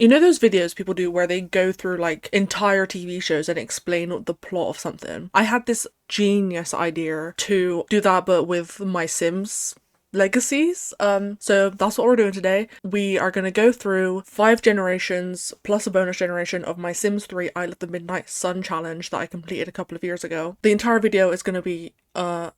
You know those videos people do where they go through like entire TV shows and explain the plot of something? I had this genius idea to do that but with my Sims legacies. So that's what we're doing today. We are going to go through 5 generations plus a bonus generation of my Sims 3 Isle of the Midnight Sun challenge that I completed a couple of years ago. The entire video is going to be a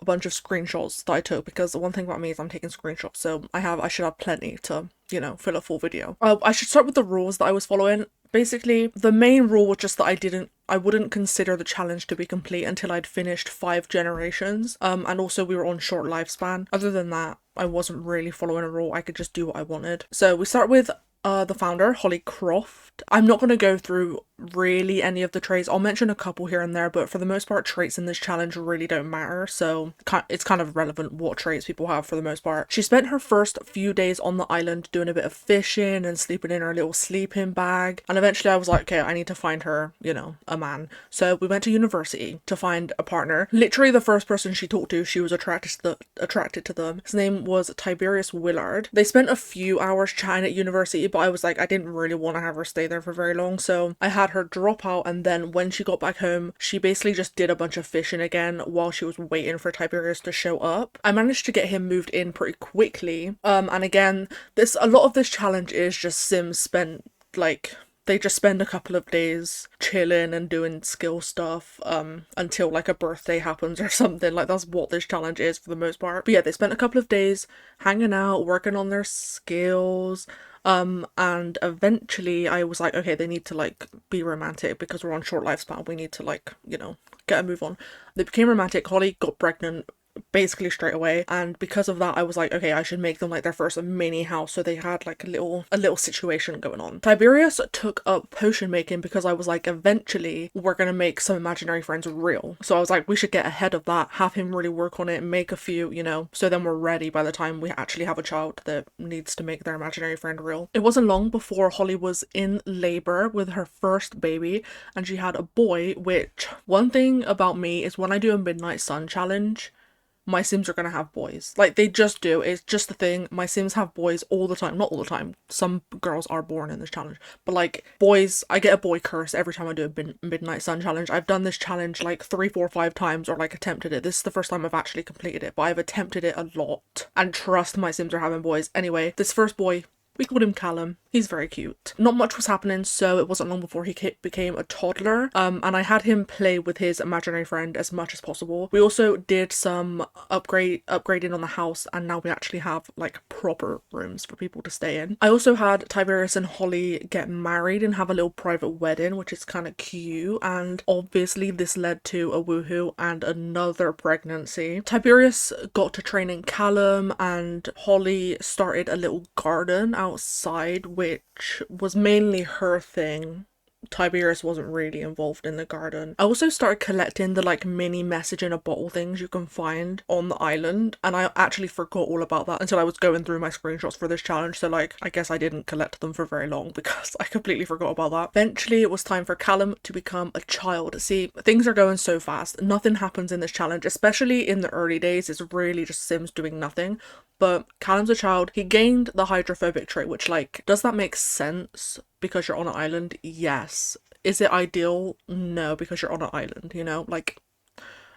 bunch of screenshots that I took, because the one thing about me is I'm taking screenshots, so I should have plenty to, fill a full video. I should start with the rules that I was following. Basically, the main rule was just that I wouldn't consider the challenge to be complete until I'd finished 5 generations. And also we were on short lifespan. Other than that, I wasn't really following a rule. I could just do what I wanted. So we start with the founder, Holly Croft. I'm not going to go through really any of the traits. I'll mention a couple here and there, but for the most part, traits in this challenge really don't matter, so it's kind of relevant what traits people have for the most part. She spent her first few days on the island doing a bit of fishing and sleeping in her little sleeping bag, and eventually I was like, okay, I need to find her, a man. So we went to university to find a partner. Literally the first person she talked to, she was attracted to them. His name was Tiberius Willard. They spent a few hours chatting at university, but I was like, I didn't really want to have her stay there for very long, so I had her drop out, and then when she got back home, she basically just did a bunch of fishing again while she was waiting for Tiberius to show up. I managed to get him moved in pretty quickly. And again, a lot of this challenge is just Sims spent they just spend a couple of days chilling and doing skill stuff until like a birthday happens or something. Like, that's what this challenge is for the most part. But yeah, they spent a couple of days hanging out, working on their skills. And eventually I was like, okay, they need to like be romantic because we're on short lifespan. We need to like, get a move on. They became romantic. Holly got pregnant basically straight away, and because of that I was like, okay, I should make them like their first mini house, so they had like a little situation going on. Tiberius took up potion making because I was like, eventually we're gonna make some imaginary friends real, so I was like, we should get ahead of that, have him really work on it, make a few, so then we're ready by the time we actually have a child that needs to make their imaginary friend real. It wasn't long before Holly was in labor with her first baby, and she had a boy, which, one thing about me is when I do a Midnight Sun challenge, my Sims are gonna have boys. Like, they just do. It's just a thing. My Sims have boys all the time. Not all the time. Some girls are born in this challenge. But, like, boys, I get a boy curse every time I do a Midnight Sun challenge. I've done this challenge, like, 3, 4, 5 times, or, like, attempted it. This is the first time I've actually completed it, but I've attempted it a lot. And trust, my Sims are having boys. Anyway, this first boy, we called him Callum. He's very cute. Not much was happening, so it wasn't long before he became a toddler. And I had him play with his imaginary friend as much as possible. We also did some upgrading on the house, and now we actually have like proper rooms for people to stay in. I also had Tiberius and Holly get married and have a little private wedding, which is kind of cute. And obviously this led to a woohoo and another pregnancy. Tiberius got to training Callum, and Holly started a little garden outside, which was mainly her thing. Tiberius wasn't really involved in the garden. I also started collecting the like mini message in a bottle things you can find on the island, and I actually forgot all about that until I was going through my screenshots for this challenge, so like I guess I didn't collect them for very long because I completely forgot about that. Eventually it was time for Callum to become a child. See, things are going so fast. Nothing happens in this challenge, especially in the early days. It's really just Sims doing nothing. But Callum's a child. He gained the hydrophobic trait, which, like, does that make sense because you're on an island? Yes. Is it ideal? No, because you're on an island, like,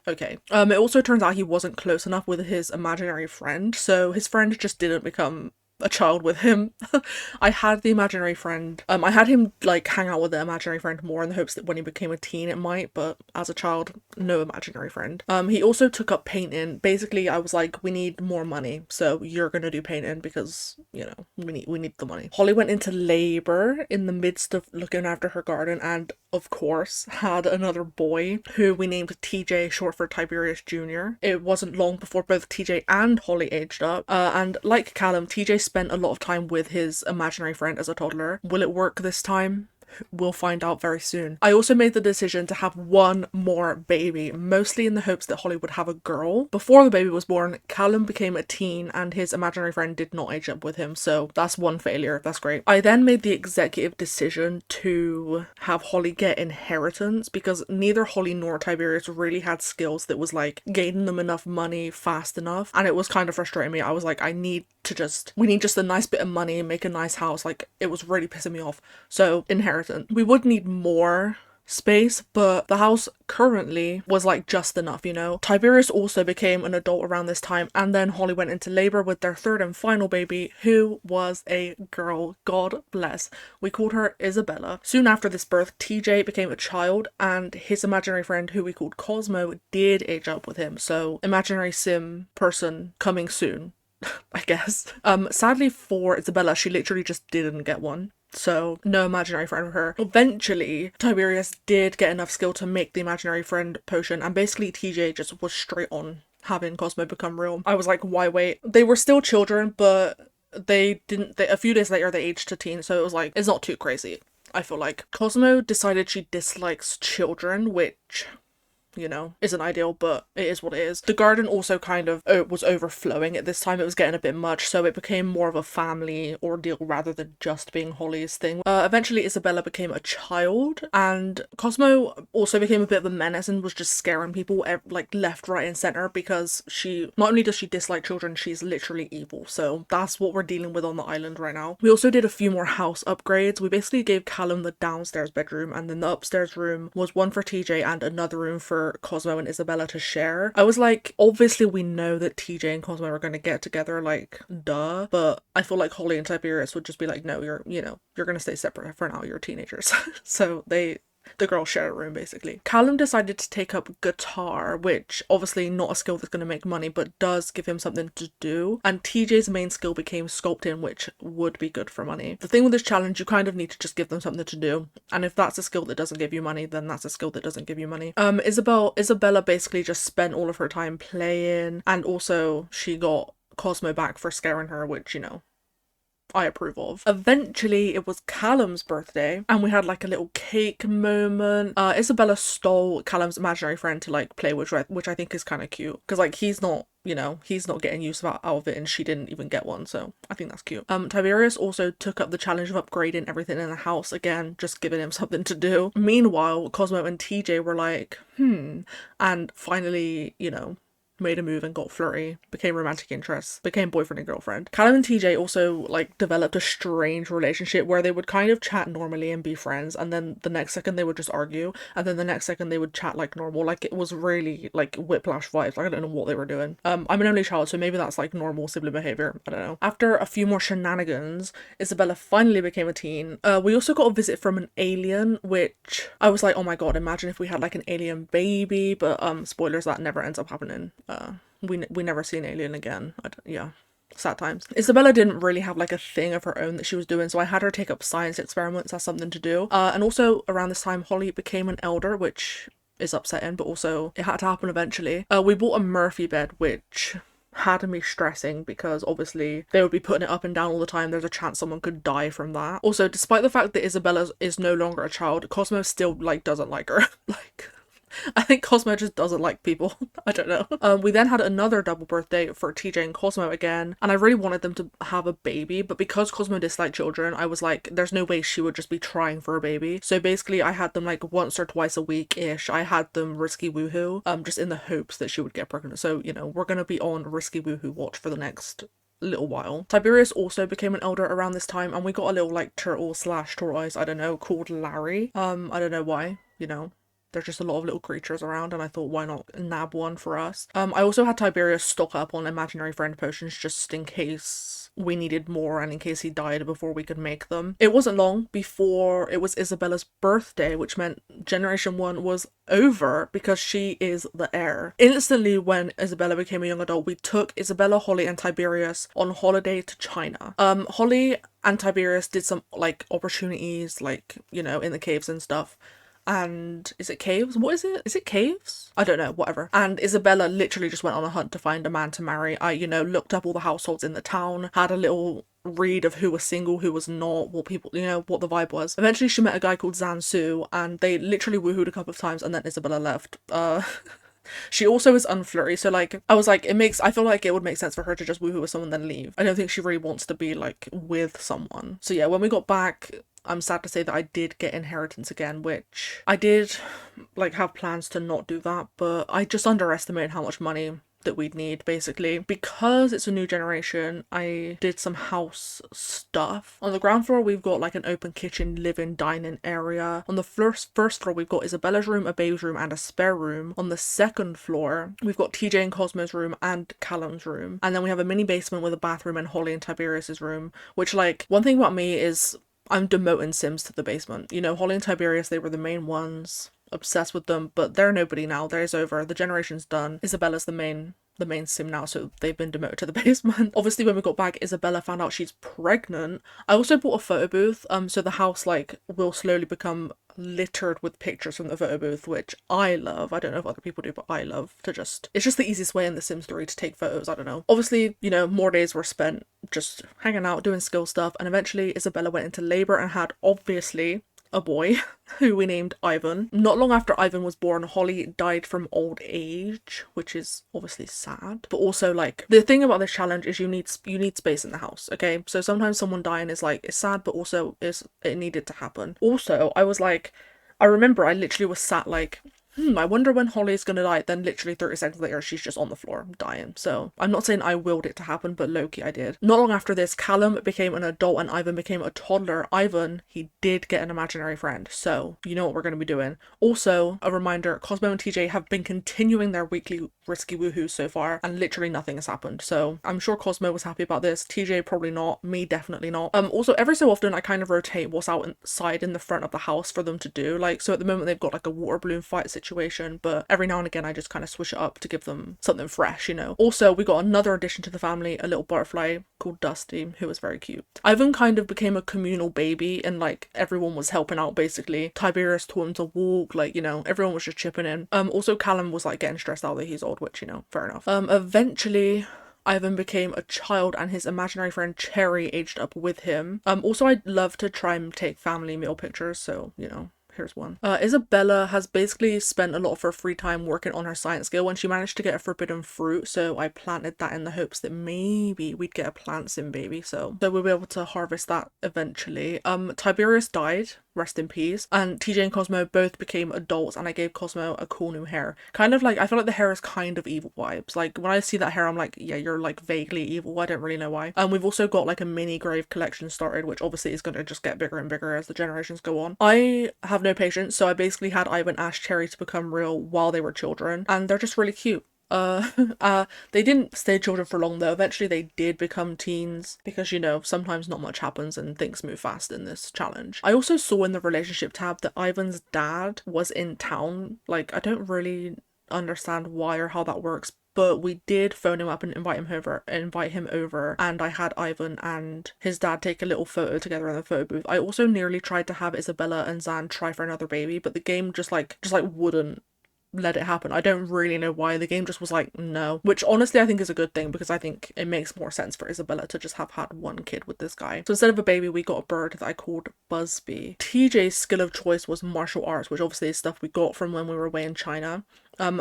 okay. It also turns out he wasn't close enough with his imaginary friend, so his friend just didn't become a child with him. I had the imaginary friend, I had him like hang out with the imaginary friend more in the hopes that when he became a teen it might, but as a child, no imaginary friend. He also took up painting. Basically I was like, we need more money, so you're gonna do painting because, we need the money. Holly went into labor in the midst of looking after her garden, and of course had another boy who we named TJ, short for Tiberius Jr. It wasn't long before both TJ and Holly aged up, and like Callum, TJ spent a lot of time with his imaginary friend as a toddler. Will it work this time? We'll find out very soon. I also made the decision to have one more baby, mostly in the hopes that Holly would have a girl. Before the baby was born, Callum became a teen and his imaginary friend did not age up with him, so that's one failure. That's great. I then made the executive decision to have Holly get inheritance because neither Holly nor Tiberius really had skills that was like gaining them enough money fast enough, and it was kind of frustrating me. I was like, I need to just, we need just a nice bit of money, make a nice house. Like, it was really pissing me off. So, inheritance. We would need more space, but the house currently was like just enough, you know. Tiberius also became an adult around this time, and then Holly went into labor with their third and final baby, who was a girl. God bless. We called her Isabella. Soon after this birth, TJ became a child, and his imaginary friend, who we called Cosmo, did age up with him. So imaginary sim person coming soon, I guess. Sadly for Isabella, she literally just didn't get one. So, no imaginary friend for her. Eventually, Tiberius did get enough skill to make the imaginary friend potion, and basically TJ just was straight on having Cosmo become real. I was like, why wait? They were still children, but a few days later they aged to teen, so it was like, it's not too crazy, I feel like. Cosmo decided she dislikes children, which, you know, isn't ideal, but it is what it is. The garden also kind of was overflowing at this time. It was getting a bit much, so it became more of a family ordeal rather than just being Holly's thing. Eventually Isabella became a child, and Cosmo also became a bit of a menace and was just scaring people like left, right and center, because she, not only does she dislike children, she's literally evil. So that's what we're dealing with on the island right now. We also did a few more house upgrades. We basically gave Callum the downstairs bedroom, and then the upstairs room was one for TJ and another room for Cosmo and Isabella to share. I was like, obviously we know that TJ and Cosmo are going to get together, like, duh, but I feel like Holly and Tiberius would just be like, no, you're going to stay separate for now, you're teenagers. So the girls share a room, basically. Callum decided to take up guitar, which obviously not a skill that's going to make money, but does give him something to do. And TJ's main skill became sculpting, which would be good for money. The thing with this challenge, you kind of need to just give them something to do. And if that's a skill that doesn't give you money, then that's a skill that doesn't give you money. Isabella basically just spent all of her time playing, and also she got Cosmo back for scaring her, which, you know, I approve of. Eventually, it was Callum's birthday, and we had like a little cake moment. Isabella stole Callum's imaginary friend to like play with, which I think is kind of cute, because like he's not getting use out of it, and she didn't even get one, so I think that's cute. Tiberius also took up the challenge of upgrading everything in the house, again, just giving him something to do. Meanwhile, Cosmo and TJ were like, and finally, you know, made a move and got flirty, became romantic interests, became boyfriend and girlfriend. Callum and TJ also like developed a strange relationship where they would kind of chat normally and be friends, and then the next second they would just argue, and then the next second they would chat like normal. Like, it was really like Whiplash vibes. Like, I don't know what they were doing. I'm an only child, so maybe that's like normal sibling behavior, I don't know. After a few more shenanigans, Isabella finally became a teen. We also got a visit from an alien, which I was like, oh my god, imagine if we had like an alien baby, but spoilers, that never ends up happening. We never see an alien again. Yeah, sad times. Isabella didn't really have like a thing of her own that she was doing, so I had her take up science experiments as something to do. And also around this time, Holly became an elder, which is upsetting, but also it had to happen eventually. We bought a Murphy bed, which had me stressing because obviously they would be putting it up and down all the time. There's a chance someone could die from that. Also, despite the fact that Isabella is no longer a child, Cosmo still like doesn't like her. Like, I think Cosmo just doesn't like people. I don't know. We then had another double birthday for TJ and Cosmo again, and I really wanted them to have a baby, but because Cosmo disliked children, I was like, there's no way she would just be trying for a baby. So basically I had them like once or twice a week-ish. I had them risky woohoo, just in the hopes that she would get pregnant. So, you know, we're gonna be on risky woohoo watch for the next little while. Tiberius also became an elder around this time, and we got a little like turtle/tortoise, I don't know, called Larry. I don't know why, you know. There's just a lot of little creatures around, and I thought, why not nab one for us? I also had Tiberius stock up on imaginary friend potions just in case we needed more and in case he died before we could make them. It wasn't long before it was Isabella's birthday, which meant Generation 1 was over because she is the heir. Instantly, when Isabella became a young adult, we took Isabella, Holly, and Tiberius on holiday to China. Holly and Tiberius did some, like, opportunities, like, you know, in the caves and stuff. And is it caves? What is it? Is it caves? I don't know, whatever. And Isabella literally just went on a hunt to find a man to marry. I, you know, looked up all the households in the town, had a little read of who was single, who was not, what people, you know, what the vibe was. Eventually she met a guy called Zansu, and they literally woohooed a couple of times, and then Isabella left. She also is unflirty, so like I was like, I feel like it would make sense for her to just woohoo with someone then leave. I don't think she really wants to be like with someone. So yeah, when we got back, I'm sad to say that I did get inheritance again, which I did like have plans to not do that, but I just underestimated how much money that we'd need, basically. Because it's a new generation, I did some house stuff. On the ground floor, we've got like an open kitchen, living, dining area. On the first floor, we've got Isabella's room, a baby's room, and a spare room. On the second floor, we've got TJ and Cosmo's room and Callum's room. And then we have a mini basement with a bathroom and Holly and Tiberius's room, which, like, one thing about me is I'm demoting Sims to the basement. You know, Holly and Tiberius, they were the main ones, obsessed with them, but they're nobody now. They're over. The generation's done. Isabella's the main sim now, so they've been demoted to the basement. Obviously, when we got back, Isabella found out she's pregnant. I also bought a photo booth, so the house, like, will slowly become littered with pictures from the photo booth, which I love. I don't know if other people do, but I love to just, it's just the easiest way in the Sims 3 to take photos. I don't know. Obviously, you know, more days were spent just hanging out, doing skill stuff, and eventually Isabella went into labor and had, obviously, a boy who we named Ivan. Not long after Ivan was born, Holly died from old age, which is obviously sad. But also, like, the thing about this challenge is you need space in the house, okay? So sometimes someone dying is like, it's sad, but also it needed to happen. Also, I was like, I remember I literally was sat like, I wonder when Holly's gonna die. Then literally 30 seconds later, she's just on the floor dying. So I'm not saying I willed it to happen, but low-key I did. Not long after this, Callum became an adult and Ivan became a toddler. Ivan, he did get an imaginary friend. So you know what we're gonna be doing. Also, a reminder, Cosmo and TJ have been continuing their weekly risky woohoos so far, and literally nothing has happened. So I'm sure Cosmo was happy about this. TJ probably not. Me definitely not. Also, every so often I kind of rotate what's outside in the front of the house for them to do. Like, so at the moment they've got like a water balloon fight situation, but every now and again I just kind of switch it up to give them something fresh, you know. Also, we got another addition to the family, a little butterfly called Dusty, who was very cute. Ivan kind of became a communal baby, and like everyone was helping out basically. Tiberius taught him to walk, like, you know, everyone was just chipping in. Also, Callum was like getting stressed out that he's old, which, you know, fair enough. Eventually Ivan became a child and his imaginary friend Cherry aged up with him. Also, I'd love to try and take family meal pictures, so, you know, here's one. Isabella has basically spent a lot of her free time working on her science skill, and she managed to get a forbidden fruit, so I planted that in the hopes that maybe we'd get a plant sim baby, so we'll be able to harvest that eventually. Tiberius died, rest in peace, and TJ and Cosmo both became adults, and I gave Cosmo a cool new hair. Kind of like, I feel like the hair is kind of evil vibes. Like, when I see that hair, I'm like, yeah, you're like vaguely evil. I don't really know why. We've also got like a mini grave collection started, which obviously is going to just get bigger and bigger as the generations go on. I have no patience, so I basically had Ivan ask Cherry to become real while they were children, and they're just really cute. They didn't stay children for long though. Eventually they did become teens, because, you know, sometimes not much happens and things move fast in this challenge. I also saw in the relationship tab that Ivan's dad was in town. Like, I don't really understand why or how that works, but we did phone him up and invite him over, and I had Ivan and his dad take a little photo together in the photo booth. I also nearly tried to have Isabella and Zan try for another baby, but the game just wouldn't let it happen. I don't really know why. The game just was like, no, which honestly I think is a good thing, because I think it makes more sense for Isabella to just have had one kid with this guy. So instead of a baby, we got a bird that I called Busby. TJ's skill of choice was martial arts, which obviously is stuff we got from when we were away in China.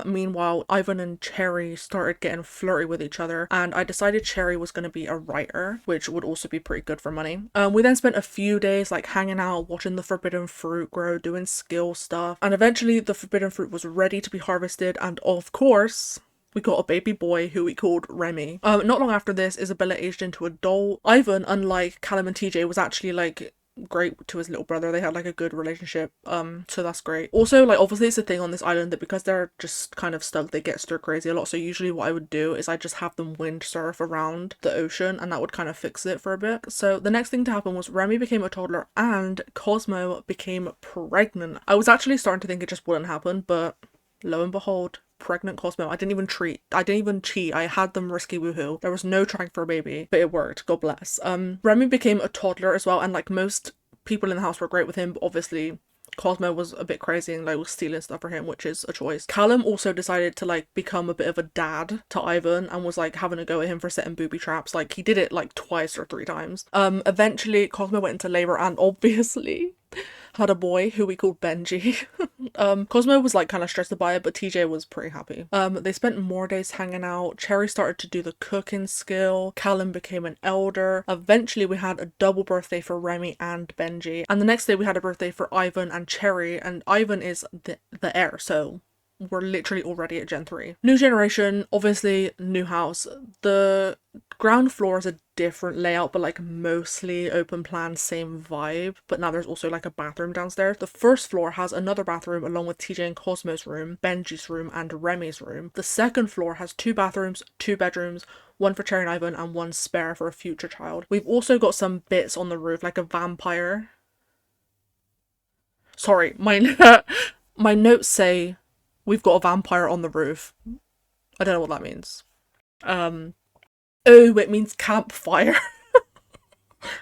Meanwhile, Ivan and Cherry started getting flirty with each other, and I decided Cherry was going to be a writer, which would also be pretty good for money. We then spent a few days like hanging out, watching the forbidden fruit grow, doing skill stuff, and eventually the forbidden fruit was ready to be harvested, and of course we got a baby boy who we called Remy. Not long after this, Isabella aged into adult. Ivan, unlike Callum and TJ, was actually like great to his little brother. They had like a good relationship, so that's great. Also, like, obviously it's a thing on this island that because they're just kind of stuck, they get stir crazy a lot, so usually what I would do is I just have them windsurf around the ocean, and that would kind of fix it for a bit. So the next thing to happen was Remy became a toddler and Cosmo became pregnant. I was actually starting to think it just wouldn't happen, but lo and behold, pregnant Cosmo. I didn't even cheat. I had them risky woohoo. There was no trying for a baby, but it worked. God bless. Remy became a toddler as well, and like most people in the house were great with him, but obviously Cosmo was a bit crazy and like was stealing stuff for him, which is a choice. Callum also decided to like become a bit of a dad to Ivan and was like having a go at him for setting booby traps. Like, he did it like twice or three times. Eventually Cosmo went into labor and obviously had a boy who we called Benji. Cosmo was like kind of stressed by it, but TJ was pretty happy. They spent more days hanging out. Cherry started to do the cooking skill. Callum became an elder. Eventually we had a double birthday for Remy and Benji, and the next day we had a birthday for Ivan and Cherry, and Ivan is the heir, so we're literally already at Gen 3. New generation, obviously new house. The ground floor is a different layout, but like mostly open plan, same vibe. But now there's also like a bathroom downstairs. The first floor has another bathroom along with TJ and Cosmo's room, Benji's room, and Remy's room. The second floor has 2 bathrooms, 2 bedrooms, one for Cherry and Ivan, and one spare for a future child. We've also got some bits on the roof, like a vampire. Sorry, my notes say we've got a vampire on the roof. I don't know what that means. Oh, it means campfire.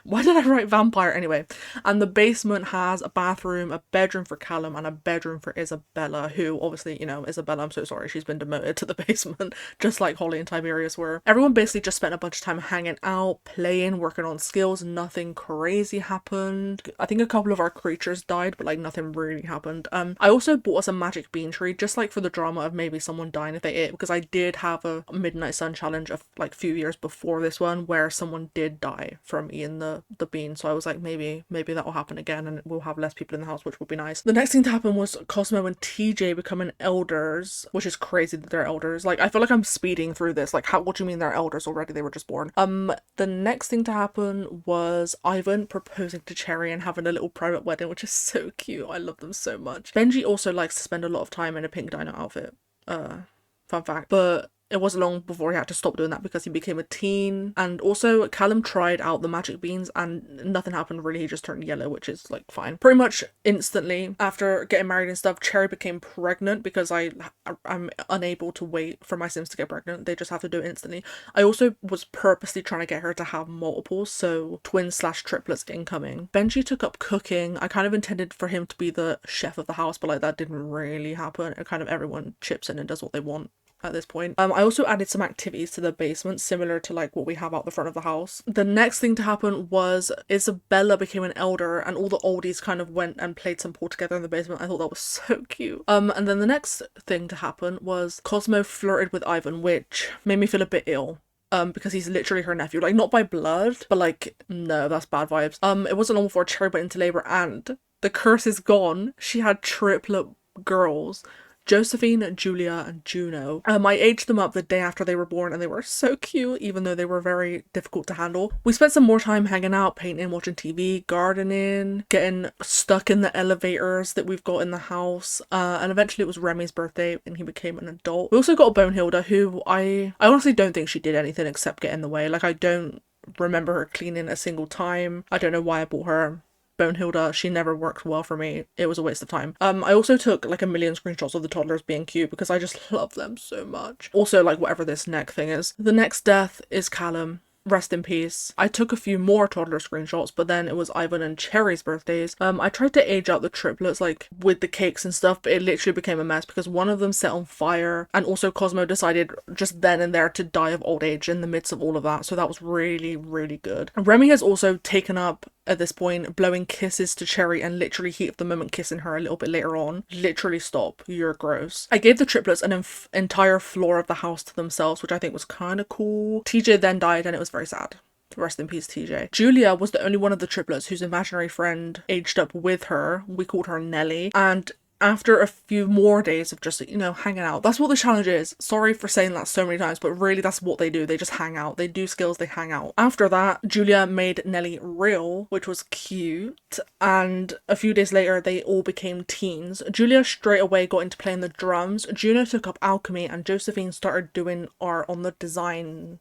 Why did I write vampire anyway? And the basement has a bathroom, a bedroom for Callum, and a bedroom for Isabella, who obviously, you know, Isabella, I'm so sorry, she's been demoted to the basement, just like Holly and Tiberius were. Everyone basically just spent a bunch of time hanging out, playing, working on skills. Nothing crazy happened. I think a couple of our creatures died, but like nothing really happened. I also bought us a magic bean tree, just like for the drama of maybe someone dying if they ate, because I did have a Midnight Sun challenge of like a few years before this one where someone did die from eating the bean, so I was like, maybe that will happen again and we'll have less people in the house, which would be nice. The next thing to happen was Cosmo and TJ becoming elders, which is crazy that they're elders. Like, I feel like I'm speeding through this. Like, what do you mean they're elders already? They were just born. The next thing to happen was Ivan proposing to Cherry and having a little private wedding, which is so cute. I love them so much. Benji also likes to spend a lot of time in a pink dino outfit. Fun fact. But it wasn't long before he had to stop doing that because he became a teen. And also, Callum tried out the magic beans and nothing happened really. He just turned yellow, which is like fine. Pretty much instantly after getting married and stuff, Cherry became pregnant because I'm unable to wait for my Sims to get pregnant. They just have to do it instantly. I also was purposely trying to get her to have multiples, so twins/triplets incoming. Benji took up cooking. I kind of intended for him to be the chef of the house, but like that didn't really happen. It kind of everyone chips in and does what they want at this point. I also added some activities to the basement similar to like what we have out the front of the house. The next thing to happen was Isabella became an elder and all the oldies kind of went and played some pool together in the basement. I thought that was so cute. And then the next thing to happen was Cosmo flirted with Ivan, which made me feel a bit ill. Because he's literally her nephew, like not by blood, but like no, that's bad vibes. It wasn't long before Cherry went into labor and the curse is gone. She had triplet girls, Josephine, Julia, and Juno. I aged them up the day after they were born and they were so cute, even though they were very difficult to handle. We spent some more time hanging out, painting, watching TV, gardening, getting stuck in the elevators that we've got in the house, and eventually it was Remy's birthday and he became an adult. We also got a Bonehilda who I honestly don't think she did anything except get in the way. Like, I don't remember her cleaning a single time. I don't know why I bought her. Bonehilda, she never worked well for me. It was a waste of time. I also took like a million screenshots of the toddlers being cute because I just love them so much. Also, like whatever this neck thing is. The next death is Callum. Rest in peace. I took a few more toddler screenshots, but then it was Ivan and Cherry's birthdays. I tried to age out the triplets like with the cakes and stuff, but it literally became a mess because one of them set on fire and also Cosmo decided just then and there to die of old age in the midst of all of that, so that was really, really good. Remy has also taken up at this point blowing kisses to Cherry and literally heat of the moment kissing her a little bit later on. Literally stop, you're gross. I gave the triplets an entire floor of the house to themselves, which I think was kind of cool. TJ then died and it was very sad. Rest in peace, TJ. Julia was the only one of the triplets whose imaginary friend aged up with her. We called her Nelly, and after a few more days of just, you know, hanging out. That's what the challenge is. Sorry for saying that so many times, but really that's what they do. They just hang out. They do skills, they hang out. After that, Julia made Nelly real, which was cute. And a few days later, they all became teens. Julia straight away got into playing the drums. Juno took up alchemy and Josephine started doing art on the design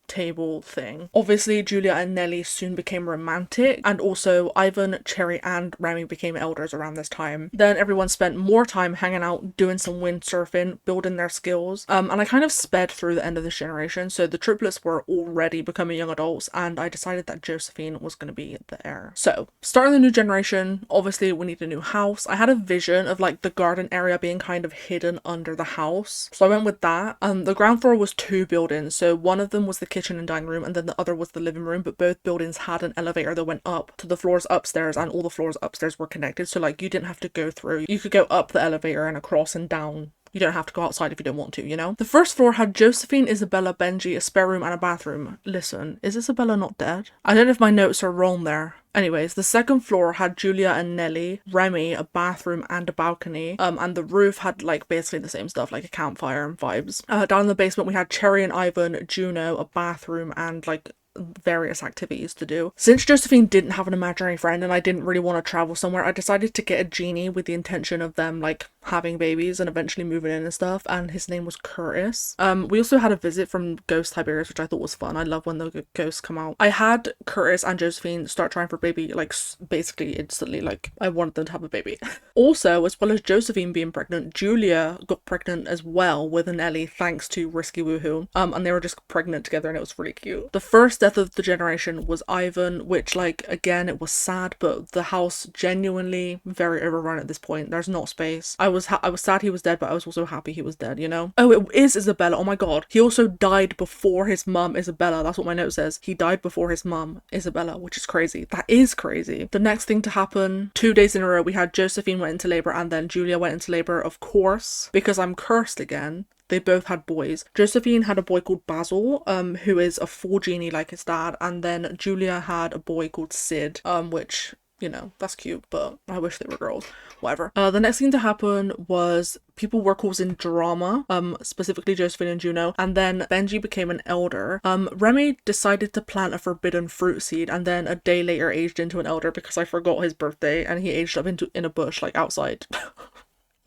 table thing. Obviously, Julia and Nelly soon became romantic, and also Ivan, Cherry, and Remy became elders around this time. Then everyone spent more time hanging out, doing some windsurfing, building their skills, and I kind of sped through the end of this generation, so the triplets were already becoming young adults, and I decided that Josephine was going to be the heir. So, starting the new generation, obviously we need a new house. I had a vision of like the garden area being kind of hidden under the house, so I went with that. The ground floor was 2 buildings, so one of them was the kitchen and dining room and then the other was the living room, but both buildings had an elevator that went up to the floors upstairs and all the floors upstairs were connected, so like you didn't have to go through. You could go up the elevator and across and down. You don't have to go outside if you don't want to, you know? The first floor had Josephine, Isabella, Benji, a spare room and a bathroom. Listen, is Isabella not dead? I don't know if my notes are wrong there, Anyways, the second floor had Julia and Nellie, Remy, a bathroom and a balcony, and the roof had like basically the same stuff, like a campfire and vibes. Down in the basement we had Cherry and Ivan, Juno, a bathroom, and like various activities to do. Since Josephine didn't have an imaginary friend and I didn't really want to travel somewhere, I decided to get a genie with the intention of them like having babies and eventually moving in and stuff, and his name was Curtis. We also had a visit from Ghost Tiberius, which I thought was fun. I love when the ghosts come out. I had Curtis and Josephine start trying for baby like basically instantly, like I wanted them to have a baby. Also, as well as Josephine being pregnant, Julia got pregnant as well with an Ellie thanks to Risky Woohoo, and they were just pregnant together and it was really cute. The first death of the generation was Ivan, which like again it was sad, but the house genuinely very overrun at this point. There's not space. I was sad he was dead, but I was also happy he was dead, you know? Oh, it is Isabella. Oh my god. He also died before his mum, Isabella. That's what my note says. He died before his mum, Isabella, which is crazy. That is crazy. The next thing to happen, 2 days in a row, we had Josephine went into labor and then Julia went into labor, of course, because I'm cursed again. They both had boys. Josephine had a boy called Basil, who is a full genie like his dad, and then Julia had a boy called Sid, which, you know, that's cute, but I wish they were girls. Whatever. The next thing to happen was people were causing drama, specifically Josephine and Juno, and then Benji became an elder. Remy decided to plant a forbidden fruit seed and then a day later aged into an elder because I forgot his birthday and he aged up in a bush, like outside.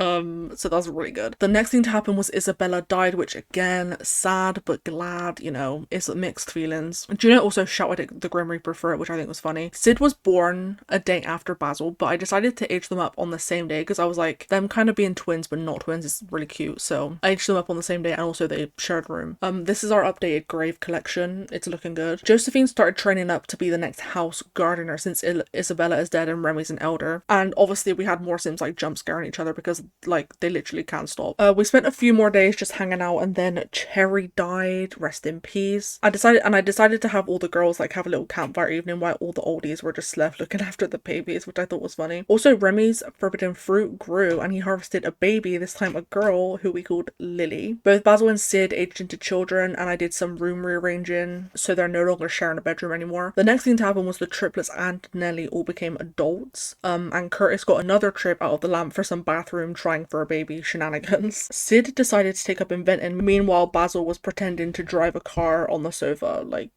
So that's really good. The next thing to happen was Isabella died, which again, sad but glad, you know, it's mixed feelings. Juno also shouted at the Grim Reaper for it, which I think was funny. Sid was born a day after Basil, but I decided to age them up on the same day because I was like, them kind of being twins but not twins is really cute, so I aged them up on the same day and also they shared a room. This is our updated grave collection. It's looking good. Josephine started training up to be the next house gardener since Isabella is dead and Remy's an elder, and obviously we had more Sims like jump scaring each other because like they literally can't stop. We spent a few more days just hanging out and then Cherry died, rest in peace. I decided to have all the girls like have a little campfire evening while all the oldies were just left looking after the babies, which I thought was funny. Also, Remy's forbidden fruit grew and he harvested a baby, this time a girl who we called Lily. Both Basil and Sid aged into children and I did some room rearranging so they're no longer sharing a bedroom anymore. The next thing to happen was the triplets and Nelly all became adults, and Curtis got another trip out of the lamp for some bathroom trying for a baby shenanigans. Sid decided to take up inventing. Meanwhile, Basil was pretending to drive a car on the sofa. Like,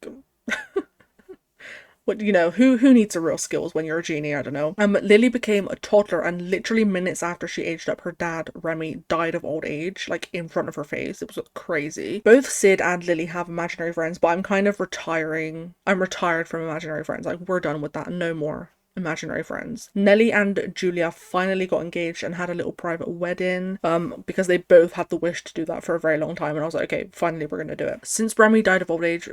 what, you know, who needs the real skills when you're a genie? I don't know. Lily became a toddler and literally minutes after she aged up, her dad, Remy, died of old age, like in front of her face. It was crazy. Both Sid and Lily have imaginary friends, but I'm kind of retiring. I'm retired from imaginary friends. Like, we're done with that. No more imaginary friends. Nellie and Julia finally got engaged and had a little private wedding, because they both had the wish to do that for a very long time, and I was like, okay, finally we're gonna do it. Since Remy died of old age,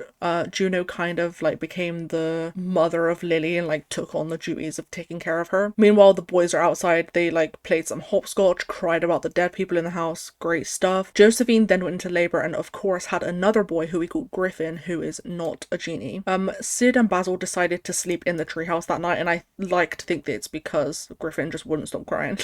Juno kind of like became the mother of Lily and like took on the duties of taking care of her. Meanwhile, the boys are outside. They like played some hopscotch, cried about the dead people in the house. Great stuff. Josephine then went into labor and of course had another boy who we called Griffin, who is not a genie. Sid and Basil decided to sleep in the treehouse that night, and I like to think that it's because Griffin just wouldn't stop crying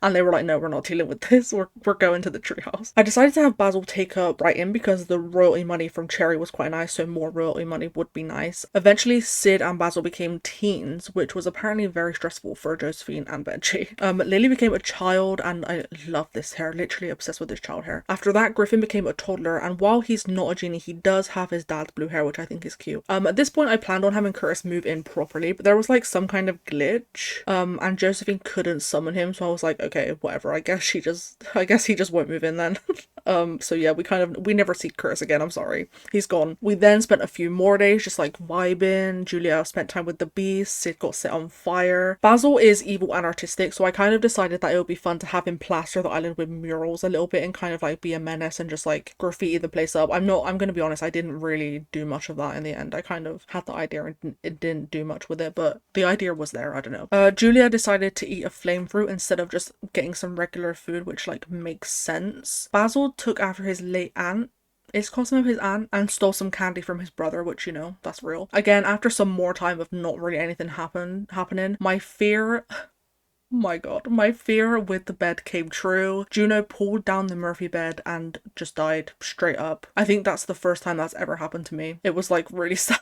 and they were like, no, we're not dealing with this, we're going to the treehouse. I decided to have Basil take up writing because the royalty money from Cherry was quite nice, so more royalty money would be nice. Eventually Sid and Basil became teens, which was apparently very stressful for Josephine and Benji. Lily became a child and I love this hair, literally obsessed with this child hair. After that, Griffin became a toddler, and while he's not a genie, he does have his dad's blue hair, which I think is cute. At this point I planned on having Curtis move in properly, but there was like some kind of glitch, and Josephine couldn't summon him, so I was like, okay, whatever, I guess he just won't move in then. So yeah, we never see Curtis again, I'm sorry, he's gone. We then spent a few more days just like vibing. Julia spent time with the beast. Sid got set on fire. Basil is evil and artistic, so I kind of decided that it would be fun to have him plaster the island with murals a little bit and kind of like be a menace and just like graffiti the place up. I'm gonna be honest, I didn't really do much of that in the end. I kind of had the idea and it didn't do much with it, but the idea was there, I don't know. Julia decided to eat a flame fruit instead of just getting some regular food, which like makes sense. Basil took after his late aunt, it's custom of his aunt, and stole some candy from his brother, which, you know, that's real. Again, after some more time of not really anything happening, my fear my god, my fear with the bed came true. Juno pulled down the Murphy bed and just died straight up. I think that's the first time that's ever happened to me. It was like really sad.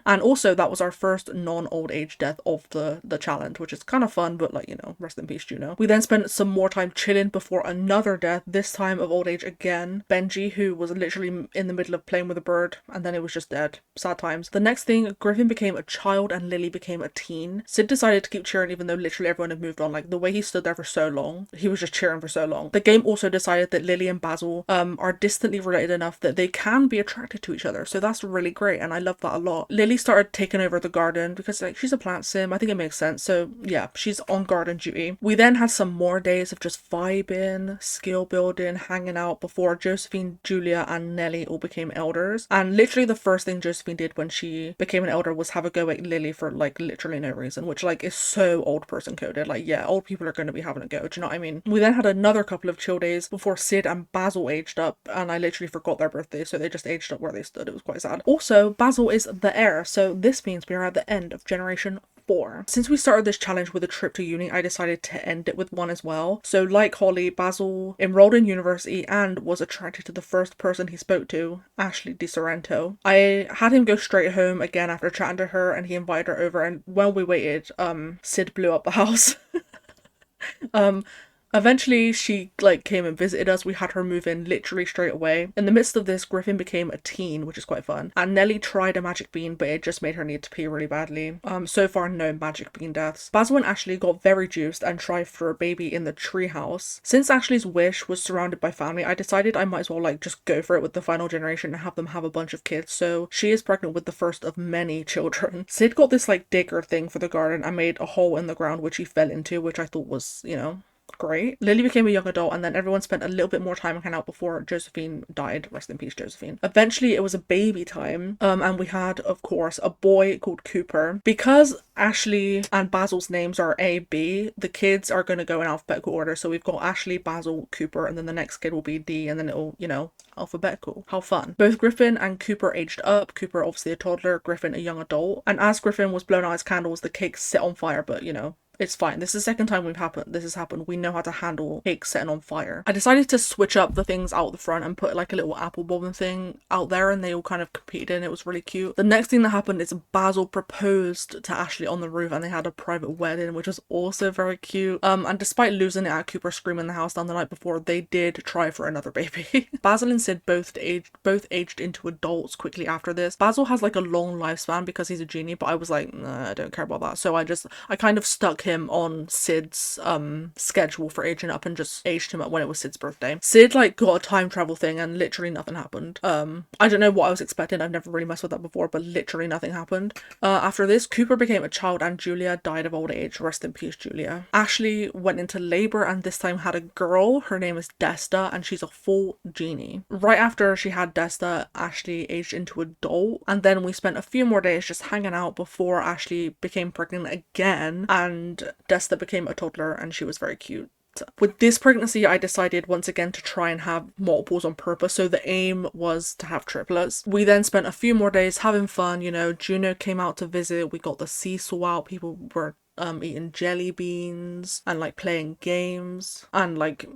And also that was our first non-old age death of the challenge, which is kind of fun, but like, you know, rest in peace, Juno. We then spent some more time chilling before another death, this time of old age again. Benji, who was literally in the middle of playing with a bird, and then it was just dead. Sad times. The next thing, Griffin became a child and Lily became a teen. Sid decided to keep cheering even though literally everyone had moved on. Like, the way he stood there for so long, he was just cheering for so long. The game also decided that Lily and Basil are distantly related enough that they can be attracted to each other, so that's really great, and I love that a lot. Lily started taking over the garden because, like, she's a plant sim. I think it makes sense, so yeah, she's on garden duty. We then had some more days of just vibing, skill building, hanging out before Josephine, Julia, and Nellie all became elders. And literally the first thing Josephine did when she became an elder was have a go at Lily for like literally no reason, which like is so old person coded. Like, yeah, old people are going to be having a go, do you know what I mean? We then had another couple of chill days before Sid and Basil aged up, and I literally forgot their birthday, so they just aged up where they stood. It was quite sad. Also, Basil is the heir, so this means we are at the end of generation 4. Since we started this challenge with a trip to uni, I decided to end it with one as well. So like Holly, Basil enrolled in university and was attracted to the first person he spoke to, Ashley Di Sorrento. I had him go straight home again after chatting to her, and he invited her over, and while we waited, Sid blew up the house. Eventually, she like came and visited us. We had her move in literally straight away. In the midst of this, Griffin became a teen, which is quite fun. And Nellie tried a magic bean, but it just made her need to pee really badly. So far, no magic bean deaths. Basil and Ashley got very juiced and tried for a baby in the treehouse. Since Ashley's wish was surrounded by family, I decided I might as well like just go for it with the final generation and have them have a bunch of kids. So she is pregnant with the first of many children. Sid got this like digger thing for the garden and made a hole in the ground, which he fell into, which I thought was, you know, great. Lily became a young adult, and then everyone spent a little bit more time hanging out before Josephine died. Rest in peace, Josephine. Eventually, it was a baby time, and we had, of course, a boy called Cooper. Because Ashley and Basil's names are A, B, the kids are going to go in alphabetical order. So we've got Ashley, Basil, Cooper, and then the next kid will be D, and then it'll, you know, alphabetical. How fun. Both Griffin and Cooper aged up. Cooper obviously a toddler, Griffin a young adult. And as Griffin was blowing out his candles, the cake set on fire, but, you know, it's fine. This is the second time this has happened. We know how to handle cake setting on fire. I decided to switch up the things out the front and put like a little apple bobbing thing out there, and they all kind of competed, and it was really cute. The next thing that happened is Basil proposed to Ashley on the roof, and they had a private wedding, which was also very cute. And despite losing it at Cooper screaming in the house down the night before, they did try for another baby. Basil and Sid both aged into adults quickly after this. Basil has like a long lifespan because he's a genie, but I was like, nah, I don't care about that. So I kind of stuck him on Sid's schedule for aging up and just aged him up when it was Sid's birthday. Sid like got a time travel thing and literally nothing happened. I don't know what I was expecting. I've never really messed with that before, but literally nothing happened. After this, Cooper became a child and Julia died of old age. Rest in peace, Julia. Ashley went into labor and this time had a girl. Her name is Desta and she's a full genie. Right after she had Desta, Ashley aged into adult, and then we spent a few more days just hanging out before Ashley became pregnant again, and Desta became a toddler and she was very cute. With this pregnancy, I decided once again to try and have multiples on purpose, so the aim was to have triplets. We then spent a few more days having fun, you know, Juno came out to visit, we got the seesaw out, people were eating jelly beans and like playing games and like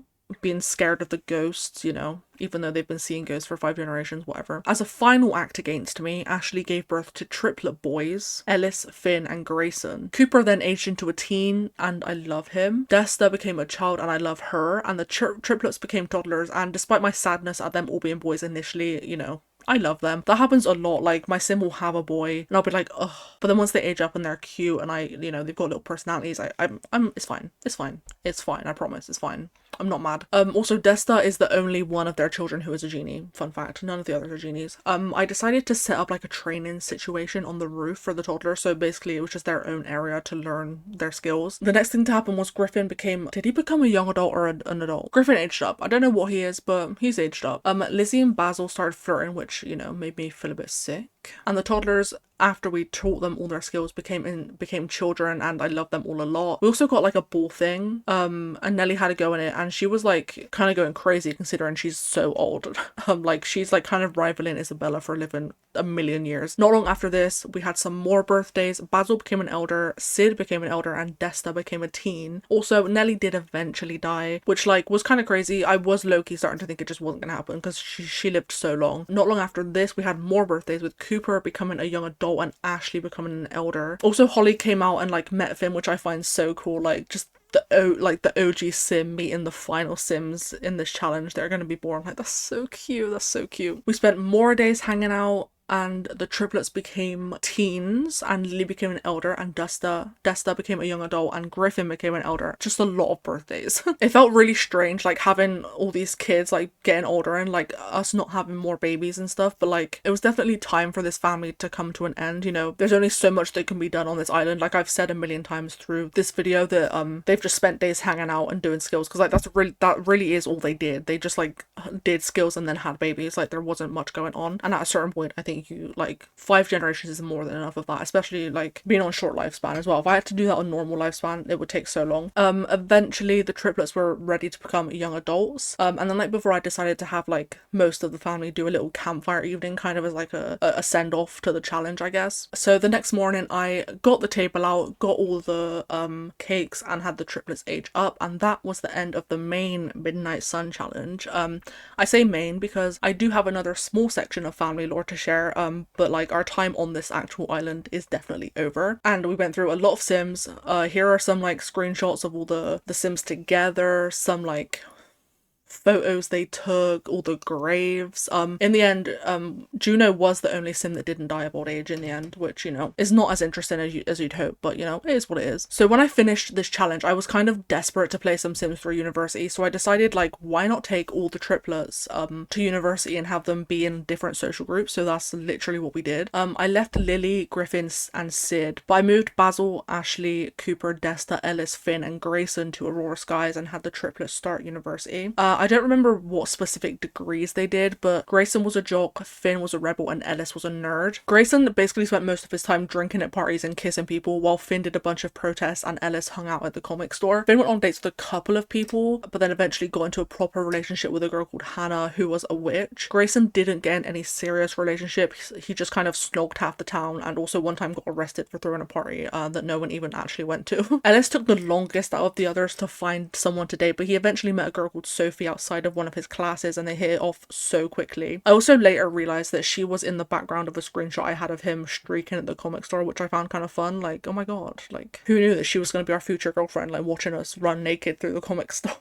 being scared of the ghosts, you know, even though they've been seeing ghosts for 5 generations, whatever. As a final act against me, Ashley gave birth to triplet boys, Ellis, Finn, and Grayson. Cooper then aged into a teen, and I love him. Desta became a child, and I love her, and the triplets became toddlers, and despite my sadness at them all being boys initially, you know, I love them. That happens a lot. Like, my sim will have a boy and I'll be like, ugh. But then once they age up and they're cute and you know, they've got little personalities, it's fine. It's fine. It's fine. I promise. It's fine. I'm not mad. Also, Desta is the only one of their children who is a genie. Fun fact. None of the others are genies. I decided to set up like a training situation on the roof for the toddler. So basically it was just their own area to learn their skills. The next thing to happen was Griffin did he become a young adult or an adult? Griffin aged up. I don't know what he is, but he's aged up. Lizzie and Basil started flirting, which, you know, made me feel a bit sick. And the toddlers, after we taught them all their skills, became children, and I love them all a lot. We also got like a ball thing, and Nellie had a go in it, and she was like kind of going crazy considering she's so old. Like she's like kind of rivaling Isabella for living a million years. Not long after this, we had some more birthdays. Basil became an elder, Sid became an elder, and Desta became a teen. Also, Nellie did eventually die, which like was kind of crazy. I was low-key starting to think it just wasn't gonna happen because she lived so long. Not long after this, we had more birthdays with Cooper becoming a young adult adult and Ashley becoming an elder. Also, Holly came out and like met Finn, which I find so cool. Like just the OG sim meeting the final sims in this challenge. They're gonna be born. Like that's so cute. That's so cute. We spent more days hanging out, and the triplets became teens, and Lily became an elder, and Desta became a young adult, and Griffin became an elder. Just a lot of birthdays. It felt really strange, like having all these kids like getting older and like us not having more babies and stuff, but like it was definitely time for this family to come to an end. You know, there's only so much that can be done on this island. Like I've said a million times through this video that they've just spent days hanging out and doing skills, because like that really is all they did. They just like did skills and then had babies. Like there wasn't much going on, and at a certain point I think you like 5 generations is more than enough of that, especially like being on short lifespan as well. If I had to do that on normal lifespan, it would take so long. Eventually the triplets were ready to become young adults, and the night before I decided to have like most of the family do a little campfire evening, kind of as like a send-off to the challenge, I guess. So the next morning I got the table out, got all the cakes, and had the triplets age up, and that was the end of the main Midnight Sun challenge. I say main because I do have another small section of family lore to share, but like our time on this actual island is definitely over, and we went through a lot of sims. Here are some like screenshots of all the sims together, some like photos they took, all the graves. In the end, Juno was the only sim that didn't die of old age in the end, which, you know, is not as interesting as you'd hope, but you know, it is what it is. So when I finished this challenge, I was kind of desperate to play some Sims 3 University, so I decided like, why not take all the triplets to university and have them be in different social groups. So that's literally what we did. I left Lily, Griffin, and Sid, but I moved Basil, Ashley, Cooper, Desta, Ellis, Finn, and Grayson to Aurora Skies and had the triplets start university. I don't remember what specific degrees they did, but Grayson was a jock, Finn was a rebel, and Ellis was a nerd. Grayson basically spent most of his time drinking at parties and kissing people, while Finn did a bunch of protests and Ellis hung out at the comic store. Finn went on dates with a couple of people, but then eventually got into a proper relationship with a girl called Hannah, who was a witch. Grayson didn't get in any serious relationship. He just kind of snogged half the town, and also one time got arrested for throwing a party that no one even actually went to. Ellis took the longest out of the others to find someone to date, but he eventually met a girl called Sophie outside of one of his classes, and they hit it off so quickly. I also later realized that she was in the background of a screenshot I had of him streaking at the comic store, which I found kind of fun. Like, oh my god, like who knew that she was going to be our future girlfriend, like watching us run naked through the comic store.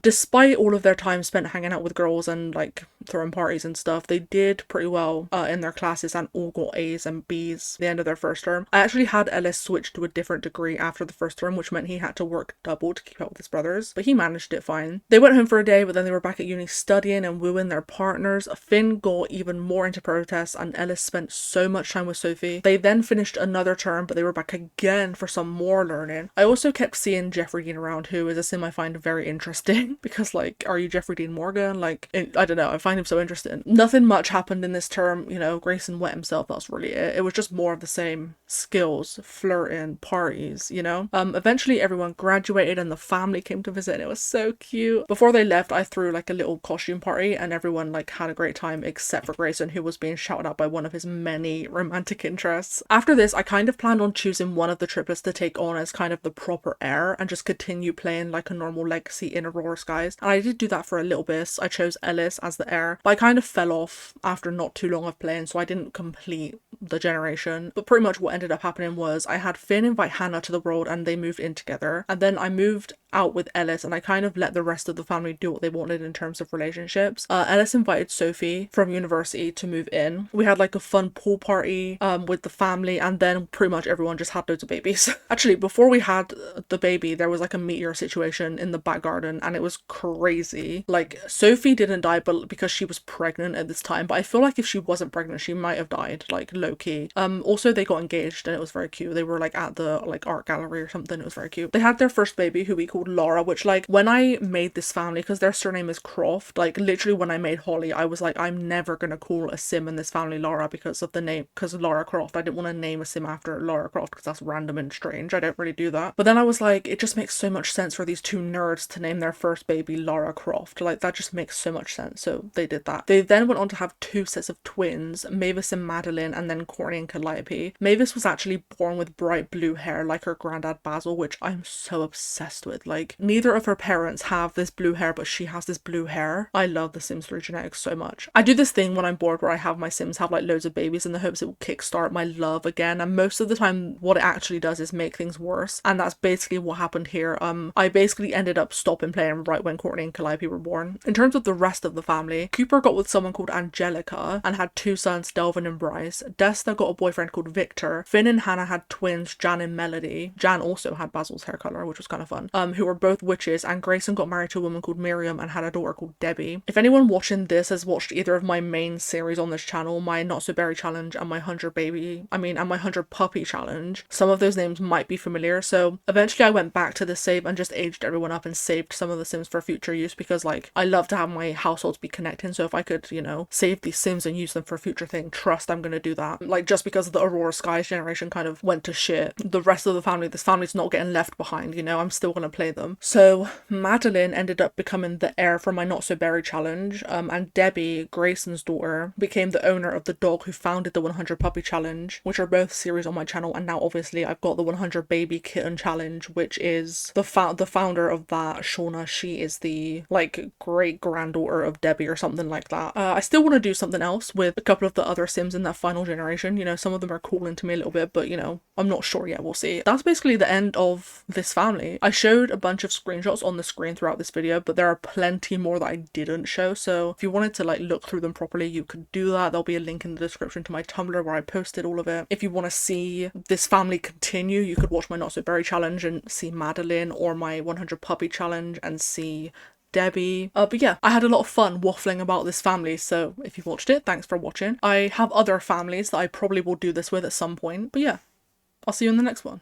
Despite all of their time spent hanging out with girls and like throwing parties and stuff, they did pretty well in their classes and all got A's and B's at the end of their first term. I actually had Ellis switch to a different degree after the first term, which meant he had to work double to keep up with his brothers, but he managed it fine. They went home for a day, but then they were back at uni studying and wooing their partners. Finn got even more into protests, and Ellis spent so much time with Sophie. They then finished another term, but they were back again for some more learning. I also kept seeing Jeffrey Dean around, who is a sim I find very interesting. Because like, are you Jeffrey Dean Morgan? Like, I don't know, I find him so interesting. Nothing much happened in this term, you know. Grayson wet himself, that's really it. It was just more of the same: skills, flirting, parties, you know. Eventually everyone graduated and the family came to visit, and it was so cute. Before they left, I threw like a little costume party, and everyone like had a great time except for Grayson, who was being shouted at by one of his many romantic interests. After this, I kind of planned on choosing one of the triplets to take on as kind of the proper heir and just continue playing like a normal legacy in Aurora Skies, and I did do that for a little bit. I chose Ellis as the heir, but I kind of fell off after not too long of playing, so I didn't complete the generation. But pretty much what ended up happening was I had Finn invite Hannah to the world and they moved in together, and then I moved out with Ellis and I kind of let the rest of the family do what they wanted in terms of relationships. Ellis invited Sophie from university to move in. We had like a fun pool party with the family, and then pretty much everyone just had loads of babies. Actually, before we had the baby, there was like a meteor situation in the back garden, and it was crazy. Like, Sophie didn't die, but because she was pregnant at this time, but I feel like if she wasn't pregnant she might have died, like low-key. Also they got engaged and it was very cute. They were like at the like art gallery or something. It was very cute. They had their first baby, who we called Laura, which like when I made this family, because their surname is Croft, like literally when I made Holly I was like, I'm never gonna call a sim in this family Laura because of the name, because Lara Croft. I didn't want to name a sim after Lara Croft because that's random and strange. I don't really do that. But then I was like, it just makes so much sense for these two nerds to name their first baby Lara Croft. Like, that just makes so much sense. So they did that. They then went on to have 2 sets of twins, Mavis and Madeline, and then Courtney and Calliope. Mavis was actually born with bright blue hair like her granddad Basil, which I'm so obsessed with. Like, neither of her parents have this blue hair, but she has this blue hair. I love The Sims 3 genetics so much. I do this thing when I'm bored where I have my Sims have like loads of babies in the hopes it will kickstart my love again, and most of the time what it actually does is make things worse, and that's basically what happened here. I basically ended up stopping playing right when Courtney and Calliope were born. In terms of the rest of the family, Cooper got with someone called Angelica and had 2 sons, Delvin and Bryce. Desta got a boyfriend called Victor. Finn and Hannah had twins, Jan and Melody. Jan also had Basil's hair color, which was kind of fun, who were both witches, and Grayson got married to a woman called Miriam and had a daughter called Debbie. If anyone watching this has watched either of my main series on this channel, my Not So Berry challenge and my 100 puppy challenge, some of those names might be familiar. So eventually I went back to the save and just aged everyone up and saved some of the Sims for future use, because like I love to have my households be connecting, so if I could, you know, save these Sims and use them for a future thing, trust I'm gonna do that. Like, just because the Aurora Skies generation kind of went to shit, the rest of the family, this family's not getting left behind, you know, I'm still gonna play them. So Madeline ended up becoming the heir for my Not So Berry challenge, and Debbie, Grayson's daughter, became the owner of the dog who founded the 100 puppy challenge, which are both series on my channel. And now obviously I've got the 100 baby kitten challenge, which is the founder of that, Shauna. She is the like great granddaughter of Debbie or something like that. I still want to do something else with a couple of the other Sims in that final generation. You know, some of them are calling to me a little bit, but you know, I'm not sure yet. We'll see. That's basically the end of this family. I showed a bunch of screenshots on the screen throughout this video, but there are plenty more that I didn't show. So if you wanted to like look through them properly, you could do that. There'll be a link in the description to my Tumblr where I posted all of it. If you want to see this family continue, you could watch my Not So Berry challenge and see Madeline, or my 100 puppy challenge and see Debbie. But yeah, I had a lot of fun waffling about this family, so if you watched it, thanks for watching. I have other families that I probably will do this with at some point, but yeah, I'll see you in the next one.